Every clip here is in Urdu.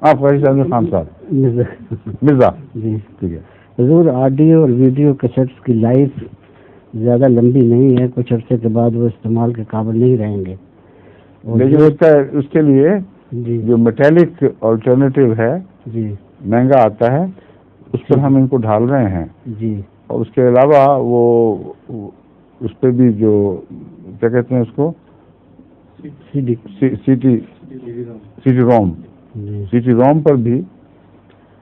آپ فیض احمد خان صاحب مرزا جی ٹھیک ہے. حضور آڈیو اور ویڈیو کیسٹس کی لائف زیادہ لمبی نہیں ہے، کچھ عرصے کے بعد وہ استعمال کے قابل نہیں رہیں گے. لیکن اس کے لیے جی جو میٹیلک آلٹرنیٹیو ہے جی مہنگا آتا ہے، اس پر ہم ان کو ڈھال رہے ہیں. جی اور اس کے علاوہ وہ اس پہ بھی جو کیا کہتے ہیں اس کو سی ٹی روم پر بھی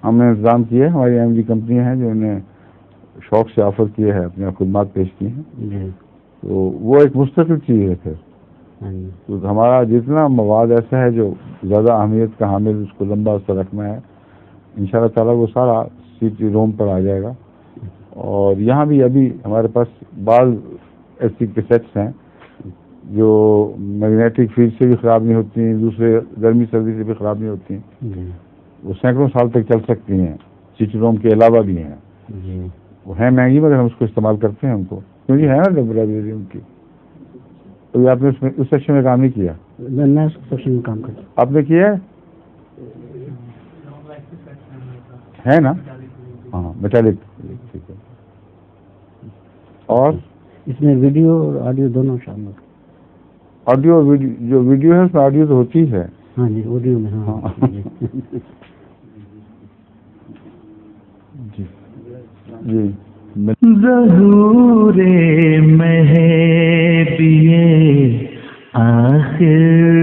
ہم نے انتظام کیے. ہماری ایم ڈی کمپنیاں ہیں جو انہیں شوق سے آفر کیے ہیں، اپنے خدمات پیش کی ہیں. جی تو وہ ایک مستقل چیز ہے. پھر تو ہمارا جتنا مواد ایسا ہے جو زیادہ اہمیت کا حامل، اس کو لمبا عرصہ رکھنا ہے، انشاءاللہ تعالیٰ وہ سارا سی ٹی روم پر آ جائے گا. اور یہاں بھی ابھی ہمارے پاس بعض ایسی کیسٹس ہیں جو میگنیٹک فیلڈ سے بھی خراب نہیں ہوتی ہیں، دوسرے گرمی سردی سے بھی خراب نہیں ہوتی ہیں. وہ سینکڑوں سال تک چل سکتی ہیں. سی ٹی روم کے علاوہ بھی ہیں. وہ ہیں مہنگی مگر ہم اس کو استعمال کرتے ہیں ان کو، کیونکہ ہے نا لائبریری ان کی. تو آپ نے اس سیکشن میں کام نہیں کیا؟ میں اس سیکشن میں کام کرتا ہوں. آپ نے کیا ہے نا؟ ہاں میٹالک. ٹھیک ہے. اور اس میں ویڈیو اور آڈیو دونوں شامل. آڈیو جو ویڈیو ہے اس میں آڈیو تو ہوتی ہے. ہاں جی آڈیو میں. ہاں جی جی. ظہور مہدیِ آخر